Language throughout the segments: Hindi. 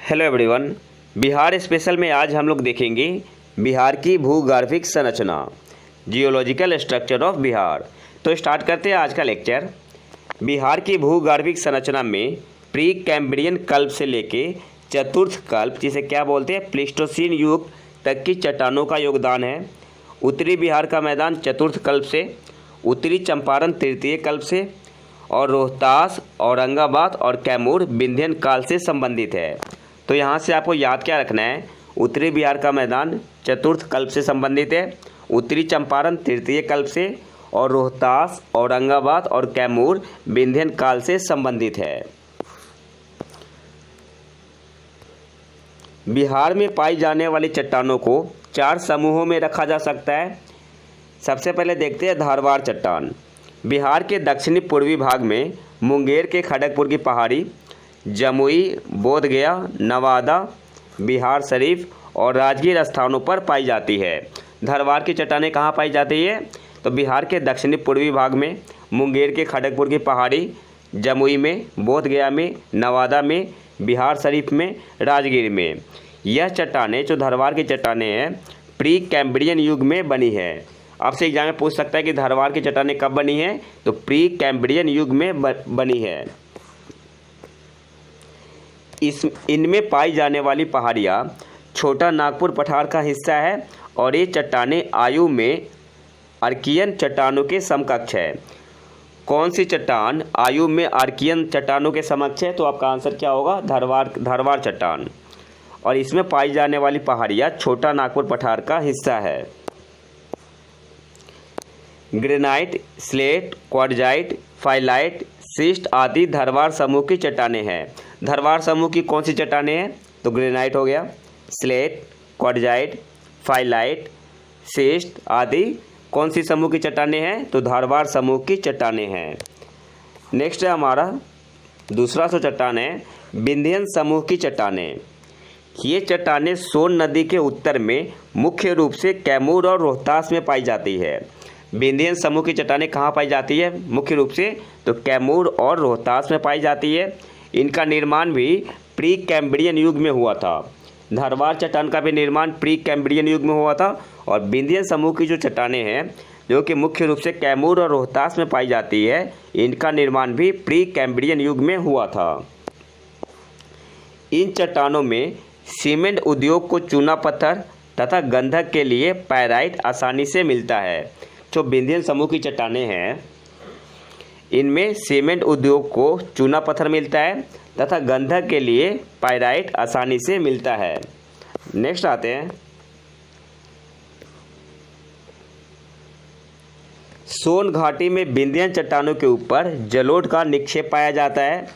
Hello everyone. बिहार स्पेशल में आज हम लोग देखेंगे बिहार की भूगर्भिक संरचना, जियोलॉजिकल स्ट्रक्चर ऑफ बिहार। तो स्टार्ट करते हैं आज का लेक्चर। बिहार की भूगर्भिक संरचना में प्री कैम्ब्रियन कल्प से लेके चतुर्थ कल्प, जिसे क्या बोलते हैं, प्लीस्टोसीन युग तक की चट्टानों का योगदान है। उत्तरी बिहार का मैदान चतुर्थ कल्प से, उत्तरी चंपारण तृतीय कल्प से, और रोहतास, औरंगाबाद और कैमूर विंध्यन काल से संबंधित है। तो यहाँ से आपको याद क्या रखना है, उत्तरी बिहार का मैदान चतुर्थ कल्प से संबंधित है, उत्तरी चंपारण तृतीय कल्प से, और रोहतास, औरंगाबाद और कैमूर विंध्यन काल से संबंधित है। बिहार में पाई जाने वाली चट्टानों को 4 समूहों में रखा जा सकता है। सबसे पहले देखते हैं धारवाड़ चट्टान। बिहार के दक्षिणी पूर्वी भाग में मुंगेर के खड़गपुर की पहाड़ी, जमुई, बोधगया, नवादा, बिहार शरीफ और राजगीर स्थानों पर पाई जाती है। धारवाड़ की चट्टानें कहाँ पाई जाती है? तो बिहार के दक्षिणी पूर्वी भाग में मुंगेर के खड़गपुर की पहाड़ी, जमुई में, बोधगया में, नवादा में, बिहार शरीफ में, राजगीर में। यह चट्टानें जो धारवाड़ की चट्टानें हैं प्री कैम्ब्रियन युग में बनी है। आपसे एग्जाम में पूछ सकता है कि धारवाड़ की चट्टानें कब बनी है, तो प्री कैम्ब्रियन युग में बनी है। इनमें पाई जाने वाली पहाड़ियाँ छोटा नागपुर पठार का हिस्सा है और ये चट्टानें आयु में आर्कियन चट्टानों के समकक्ष है। कौन सी चट्टान आयु में आर्कियन चट्टानों के समकक्ष है? तो आपका आंसर क्या होगा? धारवाड़ चट्टान। और इसमें पाई जाने वाली पहाड़ियाँ छोटा नागपुर पठार का हिस्सा है। Granite, slate, quartzite, phyllite, cyst आदि धारवाड़ समूह की चट्टानें हैं। धारवाड़ समूह की कौन सी चट्टानें हैं? तो ग्रेनाइट हो गया, स्लेट, क्वार्टजाइट, फाइलाइट, सिस्ट आदि कौन सी समूह की चट्टानें हैं? तो धारवाड़ समूह की चट्टानें हैं। नेक्स्ट है हमारा दूसरा चट्टान है विंध्यन समूह की चट्टानें। ये चट्टानें सोन नदी के उत्तर में मुख्य रूप से कैमूर और रोहतास में पाई जाती है। विंध्यन समूह की चट्टानें कहाँ पाई जाती है मुख्य रूप से? तो कैमूर और रोहतास में पाई जाती है। इनका निर्माण भी प्री कैम्ब्रियन युग में हुआ था। धारवाड़ चट्टान का भी निर्माण प्री कैम्ब्रियन युग में हुआ था। और विंध्यन समूह की जो चट्टानें हैं जो कि मुख्य रूप से कैमूर और रोहतास में पाई जाती है, इनका निर्माण भी प्री कैम्ब्रियन युग में हुआ था। इन चट्टानों में सीमेंट उद्योग को चूना पत्थर तथा गंधक के लिए पायराइट आसानी से मिलता है। जो विंध्यन समूह की चट्टानें हैं इनमें सीमेंट उद्योग को चूना पत्थर मिलता है तथा गंधक के लिए पायराइट आसानी से मिलता है। नेक्स्ट आते हैं सोन घाटी में विंध्यन चट्टानों के ऊपर जलोढ़ का निक्षेप पाया जाता है।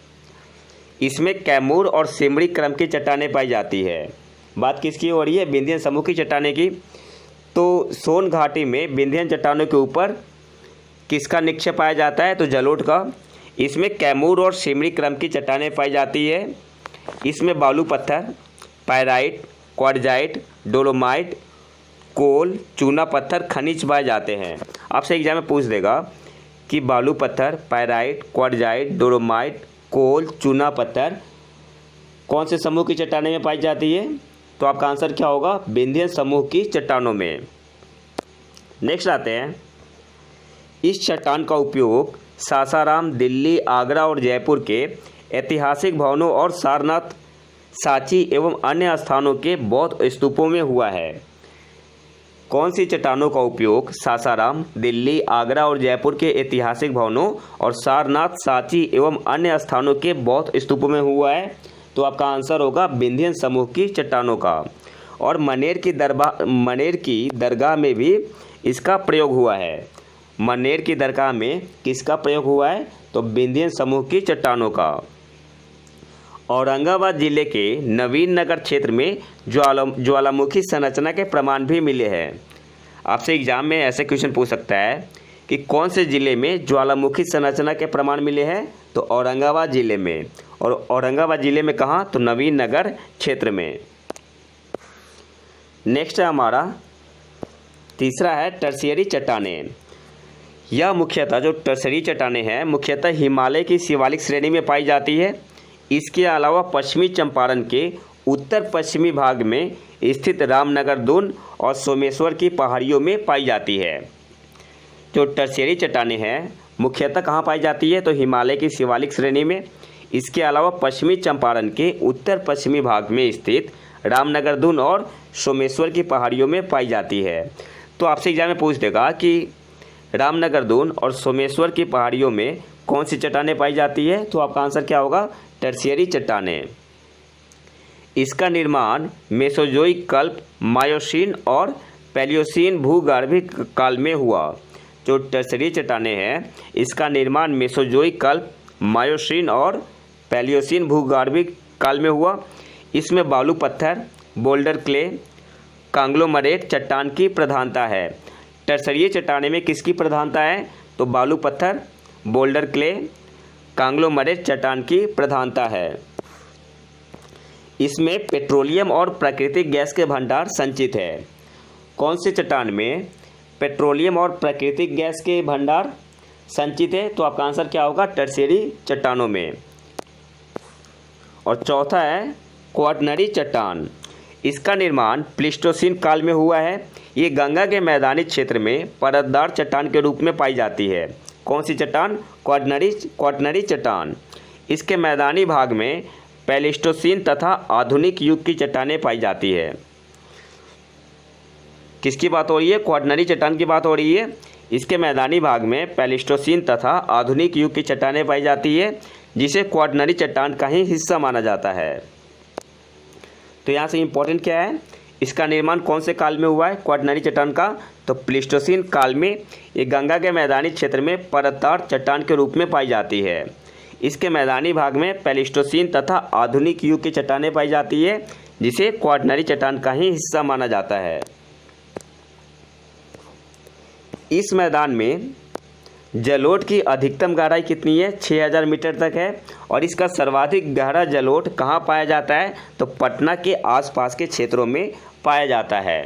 इसमें कैमूर और सिमरी क्रम की चट्टानें पाई जाती है। बात किसकी हो रही है? विंध्यन समूह की चट्टानें की। तो सोन घाटी में विंध्यन चट्टानों के ऊपर किसका निक्षेप पाया जाता है? तो जलोढ़ का। इसमें कैमूर और सिमरी क्रम की चट्टानें पाई जाती है। इसमें बालू पत्थर, पायराइट, क्वार्टजाइट, डोलोमाइट, कोल, चूना पत्थर खनिज पाए जाते हैं। आपसे एग्जाम में पूछ देगा कि बालू पत्थर, पायराइट, क्वार्टजाइट, डोलोमाइट, कोल, चूना पत्थर कौन से समूह की चट्टानें में पाई जाती है? तो आपका आंसर क्या होगा? विंध्यन समूह की चट्टानों में। नेक्स्ट आते हैं इस चट्टान का उपयोग सासाराम, दिल्ली, आगरा और जयपुर के ऐतिहासिक भवनों और सारनाथ, सांची एवं अन्य स्थानों के बौद्ध स्तूपों में हुआ है। कौन सी चट्टानों का उपयोग सासाराम, दिल्ली, आगरा और जयपुर के ऐतिहासिक भवनों और सारनाथ, सांची एवं अन्य स्थानों के बौद्ध स्तूपों में हुआ है? तो आपका आंसर होगा विंध्यन समूह की चट्टानों का। और मनेर की दरगाह में भी इसका प्रयोग हुआ है। मनेर की दरगाह में किसका प्रयोग हुआ है? तो विंध्यन समूह की चट्टानों का। औरंगाबाद जिले के नवीन नगर क्षेत्र में ज्वालामुखी संरचना के प्रमाण भी मिले हैं। आपसे एग्जाम में ऐसे क्वेश्चन पूछ सकता है कि कौन से ज़िले में ज्वालामुखी संरचना के प्रमाण मिले हैं? तो औरंगाबाद ज़िले में। और औरंगाबाद ज़िले में कहाँ? तो नवीन नगर क्षेत्र में। नेक्स्ट है हमारा तीसरा है टर्शियरी चट्टानें। यह मुख्यतः जो टर्शियरी चट्टानें हैं मुख्यतः हिमालय की शिवालिक श्रेणी में पाई जाती है। इसके अलावा पश्चिमी चंपारण के उत्तर पश्चिमी भाग में स्थित रामनगर दून और सोमेश्वर की पहाड़ियों में पाई जाती है। जो टर्शियरी चट्टानें हैं मुख्यतः कहाँ पाई जाती है, तो हिमालय की शिवालिक श्रेणी में। इसके अलावा पश्चिमी चंपारण के उत्तर पश्चिमी भाग में स्थित रामनगर दून और सोमेश्वर की पहाड़ियों में पाई जाती है। तो आपसे एग्जाम में पूछ देगा कि रामनगर दून और सोमेश्वर की पहाड़ियों में कौन सी चट्टानें पाई जाती है, तो आपका आंसर क्या होगा, टर्शियरी चट्टानें। इसका निर्माण मेसोजोइक कल्प, मायोसीन और पैलियोसीन भूगर्भिक काल में हुआ। जो टर्शियरी चट्टानें हैं इसका निर्माण मेसोजोइक कल्प, मायोसीन और पैलियोसीन भूगर्भिक काल में हुआ। इसमें बालू पत्थर, बोल्डर क्ले, कांग्लोमरेट चट्टान की प्रधानता है। टर्शियरी चट्टाने में किसकी प्रधानता है, तो बालू पत्थर, बोल्डर क्ले, कांग्लोमरेट चट्टान की प्रधानता है। इसमें पेट्रोलियम और प्राकृतिक गैस के भंडार संचित है। कौन से चट्टान में पेट्रोलियम और प्राकृतिक गैस के भंडार संचित है, तो आपका आंसर क्या होगा, टर्शियरी चट्टानों में। और चौथा है क्वाटरनरी चट्टान। इसका निर्माण प्लीस्टोसीन काल में हुआ है। ये गंगा के मैदानी क्षेत्र में परतदार चट्टान के रूप में पाई जाती है। कौन सी चट्टान, क्वाटरनरी चट्टान। इसके मैदानी भाग में प्लेस्टोसीन तथा आधुनिक युग की चट्टानें पाई जाती है। किसकी बात हो रही है, क्वाटरनरी चट्टान की बात हो रही है। इसके मैदानी भाग में प्लेस्टोसीन तथा आधुनिक युग की चट्टानें पाई जाती है, जिसे क्वाटरनरी चट्टान का ही हिस्सा माना जाता है। तो यहाँ से इम्पोर्टेंट क्या है, इसका निर्माण कौन से काल में हुआ है क्वाटरनरी चट्टान का, तो प्लीस्टोसीन काल में। ये गंगा के मैदानी क्षेत्र में परतदार चट्टान के रूप में पाई जाती है। इसके मैदानी भाग में प्लीस्टोसीन तथा आधुनिक युग की चट्टानें पाई जाती है, जिसे क्वाटरनरी चट्टान का ही हिस्सा माना जाता है। इस मैदान में जलोढ़ की अधिकतम गहराई कितनी है, 6000 मीटर तक है। और इसका सर्वाधिक गहरा जलोढ़ कहाँ पाया जाता है, तो पटना के आसपास के क्षेत्रों में पाया जाता है।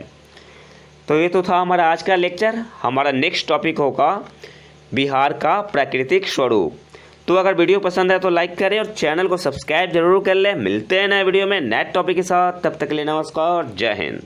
तो ये तो था हमारा आज का लेक्चर। हमारा नेक्स्ट टॉपिक होगा बिहार का प्राकृतिक स्वरूप। तो अगर वीडियो पसंद है तो लाइक करें और चैनल को सब्सक्राइब जरूर कर लें। मिलते हैं नए वीडियो में नए टॉपिक के साथ, तब तक के लिए नमस्कार, जय हिंद।